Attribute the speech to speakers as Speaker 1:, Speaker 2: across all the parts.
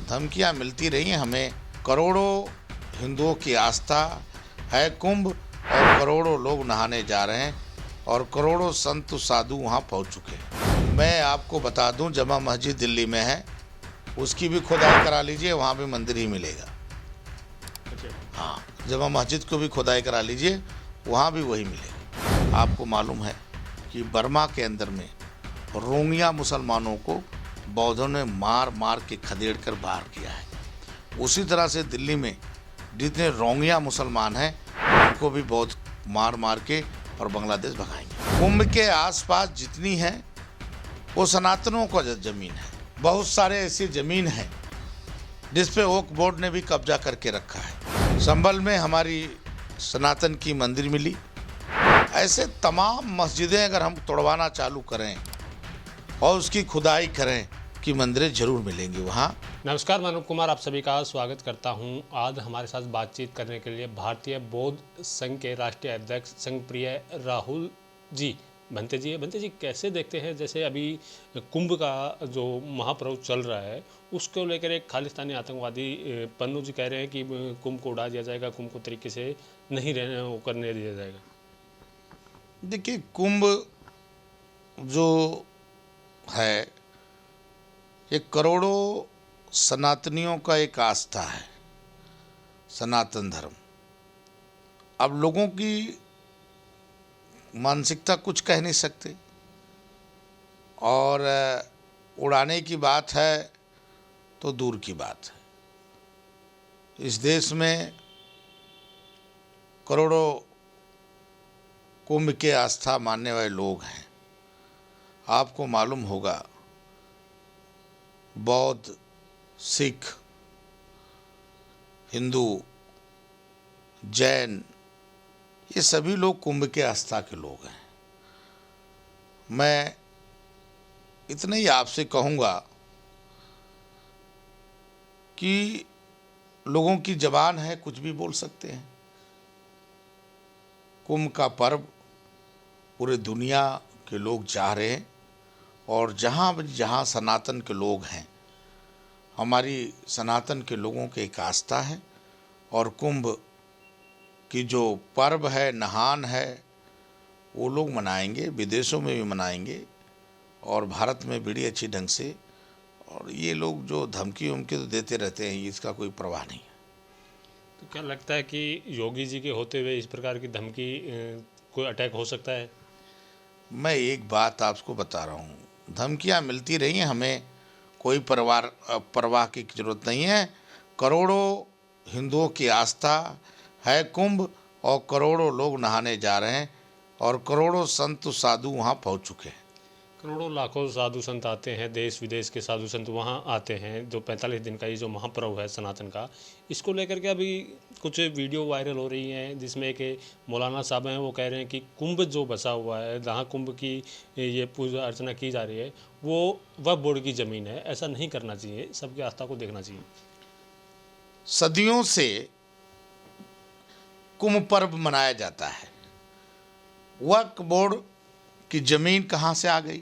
Speaker 1: धमकियां मिलती रही हैं हमें। करोड़ों हिंदुओं की आस्था है कुंभ और करोड़ों लोग नहाने जा रहे हैं और करोड़ों संत साधु वहां पहुंच चुके हैं। मैं आपको बता दूं, जमा मस्जिद दिल्ली में है, उसकी भी खुदाई करा लीजिए, वहां भी मंदिर ही मिलेगा। हाँ, जमा मस्जिद को भी खुदाई करा लीजिए, वहाँ भी वही मिलेगा। आपको मालूम है कि बर्मा के अंदर में रोहिंग्या मुसलमानों को बौद्धों ने मार मार के खदेड़ कर बाहर किया है। उसी तरह से दिल्ली में जितने रोहिंग्या मुसलमान हैं उनको भी बौद्ध मार मार के और बांग्लादेश भगाएंगे। कुंभ के आसपास जितनी है वो सनातनों का जमीन है। बहुत सारे ऐसी जमीन है जिस पे ओक बोर्ड ने भी कब्जा करके रखा है। संभल में हमारी सनातन की मंदिर मिली। ऐसे तमाम मस्जिदें अगर हम तोड़वाना चालू करें और उसकी खुदाई करें कि मंदिरें जरूर मिलेंगी वहाँ।
Speaker 2: नमस्कार, मैं अनूप कुमार आप सभी का स्वागत करता हूं। आज हमारे साथ बातचीत करने के लिए भारतीय बौद्ध संघ के राष्ट्रीय अध्यक्ष संघ प्रिय राहुल जी भंते जी है। भंते जी, कैसे देखते हैं जैसे अभी कुंभ का जो महापर्व चल रहा है उसको लेकर एक खालिस्तानी आतंकवादी पन्नू जी कह रहे हैं कि कुंभ को उड़ा दिया जाएगा, कुंभ को तरीके से नहीं रहने करने दिया जाएगा।
Speaker 1: देखिए, कुंभ जो है ये करोड़ों सनातनियों का एक आस्था है, सनातन धर्म। अब लोगों की मानसिकता कुछ कह नहीं सकते, और उड़ाने की बात है तो दूर की बात है। इस देश में करोड़ों कुंभ के आस्था मानने वाले लोग हैं। आपको मालूम होगा, बौद्ध, सिख, हिंदू, जैन, ये सभी लोग कुंभ के आस्था के लोग हैं। मैं इतना ही आपसे कहूँगा कि लोगों की जबान है, कुछ भी बोल सकते हैं। कुंभ का पर्व पूरे दुनिया के लोग चाह रहे हैं, और जहाँ सनातन के लोग हैं, हमारी सनातन के लोगों की एक आस्था है। और कुंभ की जो पर्व है, नहान है, वो लोग मनाएंगे, विदेशों में भी मनाएंगे और भारत में बड़ी अच्छी ढंग से। और ये लोग जो धमकी उमकी तो देते रहते हैं, इसका कोई परवाह नहीं है।
Speaker 2: तो क्या लगता है कि योगी जी के होते हुए इस प्रकार की धमकी कोई अटैक हो सकता है?
Speaker 1: मैं एक बात आपको बता रहा हूँ, धमकियाँ मिलती रही हैं हमें, कोई परवाह की जरूरत नहीं है। करोड़ों हिंदुओं की आस्था है कुंभ और करोड़ों लोग नहाने जा रहे हैं और करोड़ों संत साधु वहाँ पहुँच चुके हैं।
Speaker 2: करोड़ों लाखों साधु संत आते हैं, देश विदेश के साधु संत वहाँ आते हैं। जो 45 दिन का ये जो महापर्व है सनातन का, इसको लेकर के अभी कुछ वीडियो वायरल हो रही हैं जिसमें एक मौलाना साहब हैं, वो कह रहे हैं कि कुंभ जो बसा हुआ है, जहाँ कुंभ की ये पूजा अर्चना की जा रही है, वो वक्फ बोर्ड की ज़मीन है। ऐसा नहीं करना चाहिए, सबकी आस्था को देखना चाहिए।
Speaker 1: सदियों से कुंभ पर्व मनाया जाता है। वक्फ बोर्ड की जमीन कहाँ से आ गई?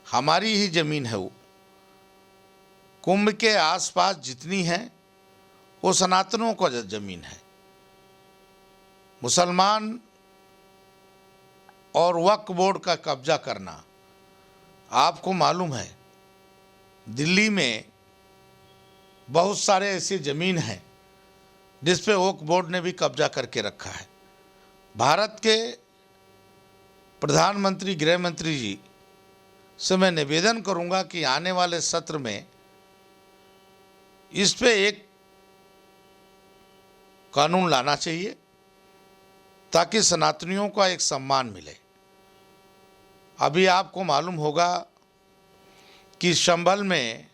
Speaker 1: हमारी ही जमीन है वो। कुंभ के आसपास जितनी है वो सनातनों का जमीन है। मुसलमान और वक्फ बोर्ड का कब्जा करना, आपको मालूम है दिल्ली में बहुत सारे ऐसी जमीन हैं जिस पे वक्फ बोर्ड ने भी कब्जा करके रखा है। भारत के प्रधानमंत्री, गृह मंत्री जी से मैं निवेदन करूंगा कि आने वाले सत्र में इस पे एक कानून लाना चाहिए ताकि सनातनियों का एक सम्मान मिले। अभी आपको मालूम होगा कि संभल में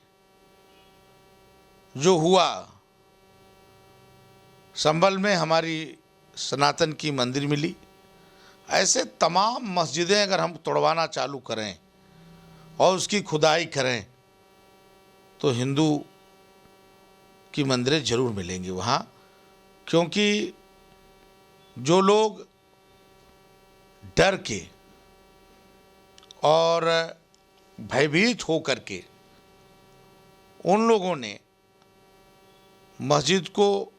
Speaker 1: जो हुआ, संभल में हमारी सनातन की मंदिर मिली। ऐसे तमाम मस्जिदें अगर हम तोड़वाना चालू करें और उसकी खुदाई करें तो हिंदू की मंदिरें जरूर मिलेंगी वहाँ। क्योंकि जो लोग डर के और भयभीत होकर के उन लोगों ने मस्जिद को,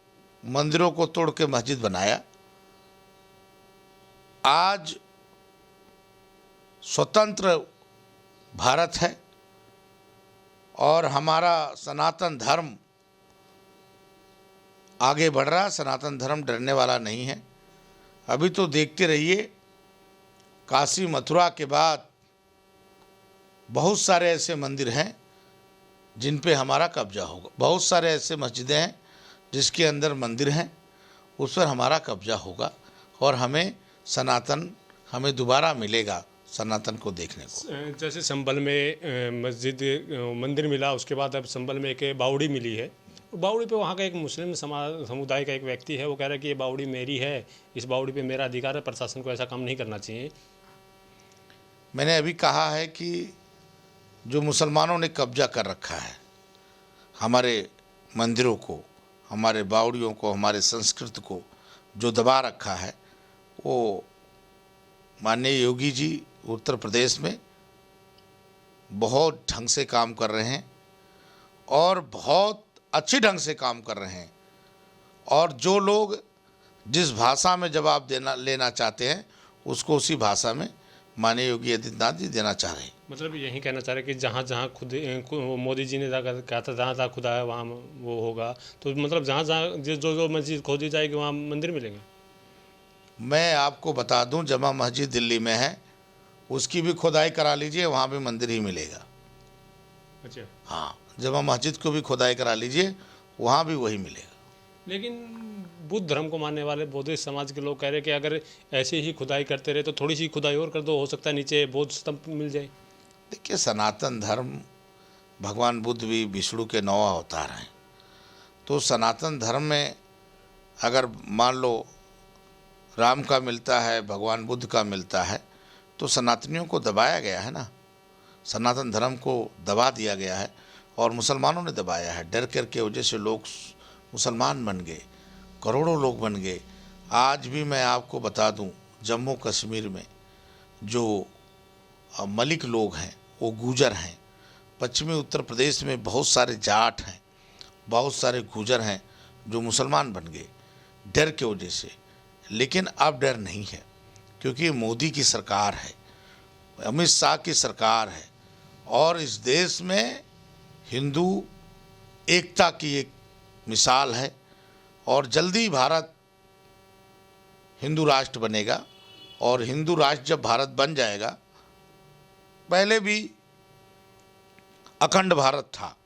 Speaker 1: मंदिरों को तोड़ के मस्जिद बनाया। आज स्वतंत्र भारत है और हमारा सनातन धर्म आगे बढ़ रहा। सनातन धर्म डरने वाला नहीं है। अभी तो देखते रहिए, काशी मथुरा के बाद बहुत सारे ऐसे मंदिर हैं जिन पे हमारा कब्जा होगा। बहुत सारे ऐसे मस्जिदें हैं जिसके अंदर मंदिर हैं, उस पर हमारा कब्जा होगा और हमें दोबारा मिलेगा सनातन को देखने को।
Speaker 2: जैसे संभल में मंदिर मिला, उसके बाद अब संभल में एक बावड़ी मिली है। बावड़ी पे वहाँ का एक मुस्लिम समुदाय का एक व्यक्ति है, वो कह रहा है कि ये बावड़ी मेरी है, इस बावड़ी पे मेरा अधिकार है, प्रशासन को ऐसा काम नहीं करना चाहिए।
Speaker 1: मैंने अभी कहा है कि जो मुसलमानों ने कब्जा कर रखा है हमारे मंदिरों को, हमारे बावड़ियों को, हमारे संस्कृति को जो दबा रखा है, वो माननीय योगी जी उत्तर प्रदेश में बहुत ढंग से काम कर रहे हैं और बहुत अच्छी ढंग से काम कर रहे हैं। और जो लोग जिस भाषा में जवाब लेना चाहते हैं, उसको उसी भाषा में माननीय योगी आदित्यनाथ जी देना चाह रहे हैं।
Speaker 2: मतलब यही कहना चाह रहे हैं कि जहाँ जहाँ खुद मोदी जी ने कहा था जहाँ जहाँ खुदा है वहाँ वो होगा, तो मतलब जहाँ जहाँ जो मस्जिद खोदी जाएगी वहाँ मंदिर मिलेंगे।
Speaker 1: मैं आपको बता दूं, जमा मस्जिद दिल्ली में है, उसकी भी खुदाई करा लीजिए, वहाँ भी मंदिर ही मिलेगा।
Speaker 2: अच्छा।
Speaker 1: हाँ, जमा मस्जिद को भी खुदाई करा लीजिए, वहाँ भी वही मिलेगा।
Speaker 2: लेकिन बुद्ध धर्म को मानने वाले बौद्धिस्ट समाज के लोग कह रहे हैं कि अगर ऐसे ही खुदाई करते रहे तो थोड़ी सी खुदाई और कर दो, हो सकता है नीचे बौद्ध स्तंभ मिल जाए।
Speaker 1: देखिए, सनातन धर्म, भगवान बुद्ध भी विष्णु के 9 अवतार हैं। तो सनातन धर्म में अगर मान लो राम का मिलता है, भगवान बुद्ध का मिलता है, तो सनातनियों को दबाया गया है ना। सनातन धर्म को दबा दिया गया है और मुसलमानों ने दबाया है। डर कर के वजह से लोग मुसलमान बन गए, करोड़ों लोग बन गए। आज भी मैं आपको बता दूं, जम्मू कश्मीर में जो मलिक लोग हैं वो गुजर हैं। पश्चिमी उत्तर प्रदेश में बहुत सारे जाट हैं, बहुत सारे गुजर हैं जो मुसलमान बन गए डर के वजह से। लेकिन अब डर नहीं है, क्योंकि मोदी की सरकार है, अमित शाह की सरकार है और इस देश में हिंदू एकता की एक मिसाल है। और जल्दी भारत हिंदू राष्ट्र बनेगा। और हिंदू राष्ट्र जब भारत बन जाएगा, पहले भी अखंड भारत था,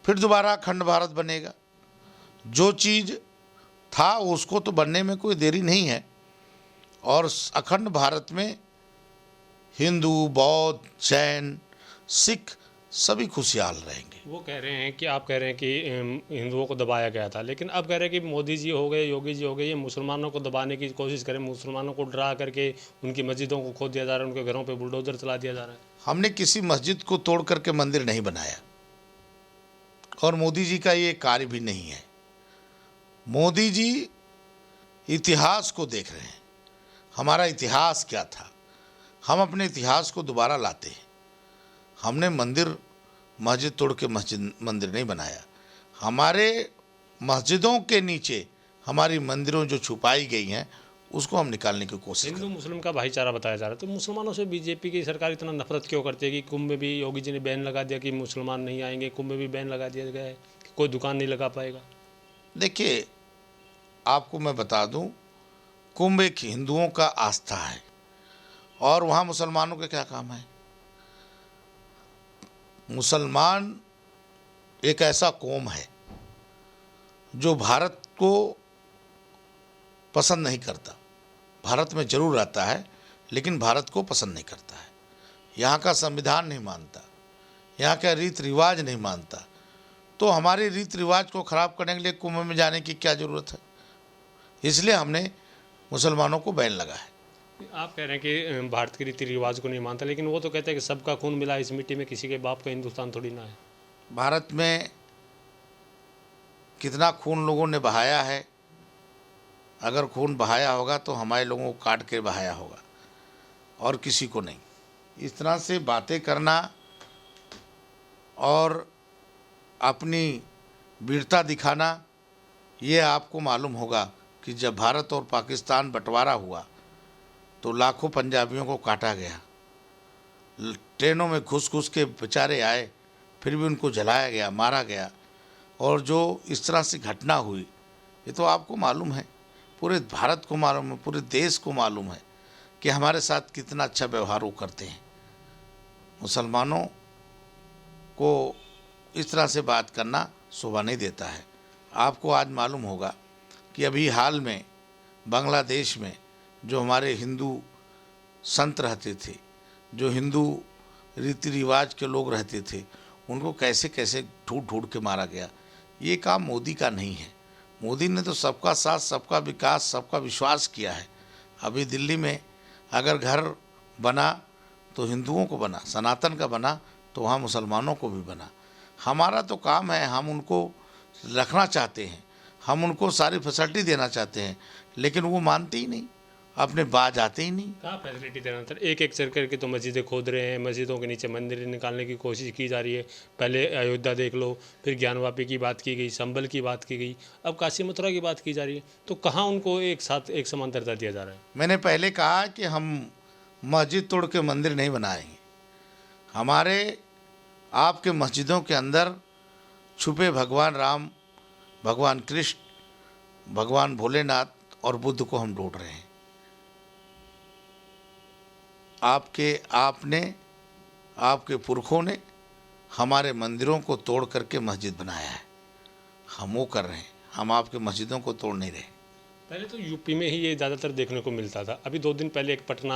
Speaker 1: फिर दोबारा अखंड भारत बनेगा। जो चीज़ था उसको तो बनने में कोई देरी नहीं है। और अखंड भारत में हिंदू, बौद्ध, जैन, सिख सभी खुशहाल रहेंगे।
Speaker 2: वो कह रहे हैं कि आप कह रहे हैं कि हिंदुओं को दबाया गया था, लेकिन अब कह रहे हैं कि मोदी जी हो गए, योगी जी हो गए, ये मुसलमानों को दबाने की कोशिश करें, मुसलमानों को डरा करके उनकी मस्जिदों को खोद दिया जा रहा है, उनके घरों पे बुलडोजर चला दिया जा रहा है।
Speaker 1: हमने किसी मस्जिद को तोड़ करके मंदिर नहीं बनाया और मोदी जी का ये कार्य भी नहीं है। मोदी जी इतिहास को देख रहे हैं, हमारा इतिहास क्या था, हम अपने इतिहास को दोबारा लाते हैं। हमने मस्जिद तोड़ के मंदिर नहीं बनाया। हमारे मस्जिदों के नीचे हमारी मंदिरों जो छुपाई गई हैं उसको हम निकालने की कोशिश
Speaker 2: हिंदू मुस्लिम का भाईचारा बताया जा रहा है, तो मुसलमानों से बीजेपी की सरकार इतना नफरत क्यों करती है कि कुंभ में भी योगी जी ने बैन लगा दिया कि मुसलमान नहीं आएंगे, कुंभ में भी बैन लगा दिया गया है कि कोई दुकान नहीं लगा पाएगा।
Speaker 1: देखिए, आपको मैं बता दूं, कुंभ एक हिंदुओं का आस्था है और वहाँ मुसलमानों के क्या काम है। मुसलमान एक ऐसा कौम है जो भारत को पसंद नहीं करता। भारत में जरूर रहता है लेकिन भारत को पसंद नहीं करता है। यहाँ का संविधान नहीं मानता, यहाँ का रीति रिवाज नहीं मानता। तो हमारे रीति रिवाज को ख़राब करने के लिए कुंभ में जाने की क्या ज़रूरत है। इसलिए हमने मुसलमानों को बैन लगा है।
Speaker 2: आप कह रहे हैं कि भारत के रीति रिवाज को नहीं मानता, लेकिन वो तो कहते हैं कि सबका खून मिला इस मिट्टी में, किसी के बाप का हिंदुस्तान थोड़ी ना है।
Speaker 1: भारत में कितना खून लोगों ने बहाया है। अगर खून बहाया होगा तो हमारे लोगों को काट के बहाया होगा और किसी को नहीं। इस तरह से बातें करना और अपनी वीरता दिखाना। ये आपको मालूम होगा कि जब भारत और पाकिस्तान बंटवारा हुआ तो लाखों पंजाबियों को काटा गया, ट्रेनों में घुस घुस के बेचारे आए, फिर भी उनको जलाया गया, मारा गया। और जो इस तरह से घटना हुई, ये तो आपको मालूम है, पूरे भारत को मालूम है, पूरे देश को मालूम है कि हमारे साथ कितना अच्छा व्यवहार वो करते हैं। मुसलमानों को इस तरह से बात करना शोभा नहीं देता है। आपको आज मालूम होगा कि अभी हाल में बांग्लादेश में जो हमारे हिंदू संत रहते थे, जो हिंदू रीति रिवाज के लोग रहते थे, उनको कैसे कैसे ढूंढ ढूंढ के मारा गया। ये काम मोदी का नहीं है। मोदी ने तो सबका साथ, सबका विकास, सबका विश्वास किया है। अभी दिल्ली में अगर घर बना तो हिंदुओं को बना, सनातन का बना तो वहाँ मुसलमानों को भी बना। हमारा तो काम है, हम उनको रखना चाहते हैं, हम उनको सारी फैसिलिटी देना चाहते हैं, लेकिन वो मानते ही नहीं, अपने बाज आते ही नहीं।
Speaker 2: कहाँ फैसिलिटी देना सर? एक एक चल करके तो मस्जिदें खोद रहे हैं, मस्जिदों के नीचे मंदिर निकालने की कोशिश की जा रही है। पहले अयोध्या देख लो, फिर ज्ञानवापी की बात की गई, संभल की बात की गई, अब काशी मथुरा की बात की जा रही है। तो कहाँ उनको एक साथ एक समान दर्जा दिया जा रहा है?
Speaker 1: मैंने पहले कहा कि हम मस्जिद तोड़ के मंदिर नहीं बनाएंगे। हमारे आपके मस्जिदों के अंदर छुपे भगवान राम, भगवान कृष्ण, भगवान भोलेनाथ और बुद्ध को हम ढूंढ रहे हैं। आपके पुरखों ने हमारे मंदिरों को तोड़ करके मस्जिद बनाया है, हम वो कर रहे हैं, हम आपके मस्जिदों को तोड़ नहीं रहे।
Speaker 2: पहले तो यूपी में ही ये ज़्यादातर देखने को मिलता था। अभी 2 दिन पहले एक पटना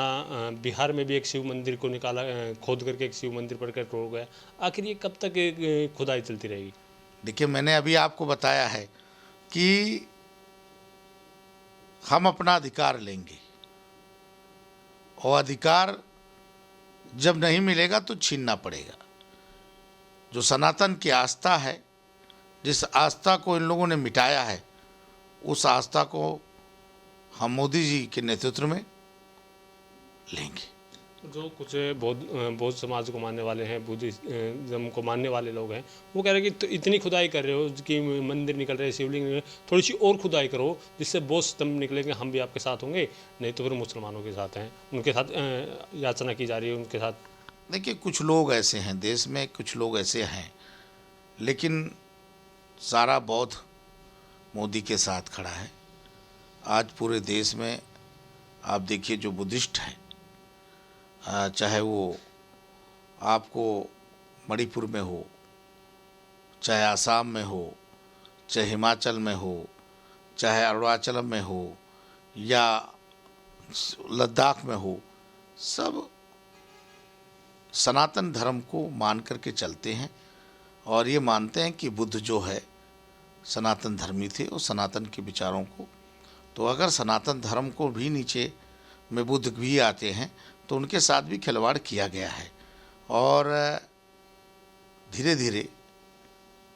Speaker 2: बिहार में भी एक शिव मंदिर को निकाला, खोद करके एक शिव मंदिर पर तोड़ गया। आखिर ये कब तक खुदाई चलती रहेगी?
Speaker 1: देखिए, मैंने अभी आपको बताया है कि हम अपना अधिकार लेंगे, और अधिकार जब नहीं मिलेगा तो छीनना पड़ेगा। जो सनातन की आस्था है, जिस आस्था को इन लोगों ने मिटाया है, उस आस्था को हम मोदी जी के नेतृत्व में लेंगे।
Speaker 2: जो कुछ बौद्ध समाज को मानने वाले हैं, बुद्धिज्म को मानने वाले लोग हैं, वो कह रहे हैं कि तो इतनी खुदाई कर रहे हो कि मंदिर निकल रहे हैं, शिवलिंग निकल रहे हैं, थोड़ी सी और खुदाई करो जिससे बौद्ध स्तंभ निकलेंगे, हम भी आपके साथ होंगे, नहीं तो फिर मुसलमानों के साथ हैं, उनके साथ याचना की जा रही है, उनके साथ।
Speaker 1: देखिए, कुछ लोग ऐसे हैं देश में, कुछ लोग ऐसे हैं, लेकिन सारा बौद्ध मोदी के साथ खड़ा है। आज पूरे देश में आप देखिए, जो बुद्धिस्ट हैं, चाहे वो आपको मणिपुर में हो, चाहे आसाम में हो, चाहे हिमाचल में हो, चाहे अरुणाचल में हो, या लद्दाख में हो, सब सनातन धर्म को मान करके चलते हैं और ये मानते हैं कि बुद्ध जो है सनातन धर्मी थे और सनातन के विचारों को, तो अगर सनातन धर्म को भी नीचे में बुद्ध भी आते हैं तो उनके साथ भी खिलवाड़ किया गया है। और धीरे धीरे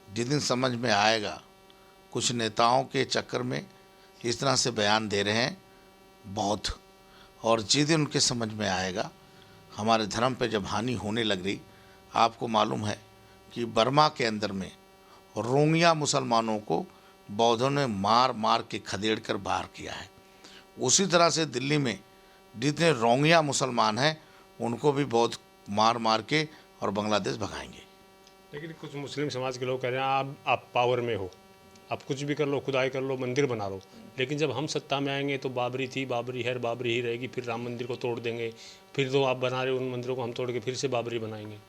Speaker 1: जिस दिन समझ में आएगा, कुछ नेताओं के चक्कर में इस तरह से बयान दे रहे हैं बौद्ध, और जिस दिन उनके समझ में आएगा हमारे धर्म पे जब हानि होने लग रही, आपको मालूम है कि बर्मा के अंदर में रोंगिया मुसलमानों को बौद्धों ने मार मार के खदेड़ कर बाहर किया है। उसी तरह से दिल्ली में जितने रोंगिया मुसलमान हैं उनको भी बौद्ध मार मार के और बांग्लादेश भगाएंगे।
Speaker 2: लेकिन कुछ मुस्लिम समाज के लोग कह रहे हैं आप पावर में हो, आप कुछ भी कर लो, खुदाई कर लो, मंदिर बना लो, लेकिन जब हम सत्ता में आएंगे तो बाबरी थी, बाबरी है, बाबरी ही रहेगी, फिर राम मंदिर को तोड़ देंगे, फिर तो आप बना रहे उन मंदिरों को हम तोड़ के फिर से बाबरी बनाएंगे।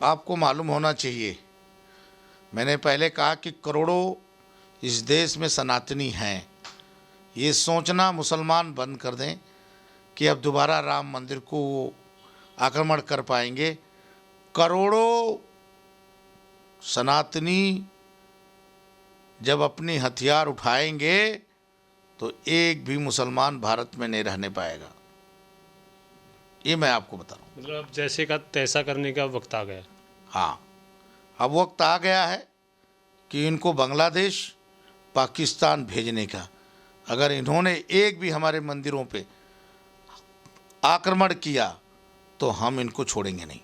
Speaker 1: आपको मालूम होना चाहिए, मैंने पहले कहा कि करोड़ों इस देश में सनातनी हैं। ये सोचना मुसलमान बंद कर दें कि अब दोबारा राम मंदिर को आक्रमण कर पाएंगे। करोड़ों सनातनी जब अपनी हथियार उठाएंगे तो एक भी मुसलमान भारत में नहीं रहने पाएगा, ये मैं आपको बता रहा हूँ।
Speaker 2: मतलब जैसे का तैसा करने का वक्त आ गया।
Speaker 1: हाँ, अब वक्त आ गया है कि इनको बांग्लादेश, पाकिस्तान भेजने का। अगर इन्होंने एक भी हमारे मंदिरों पे आक्रमण किया तो हम इनको छोड़ेंगे नहीं।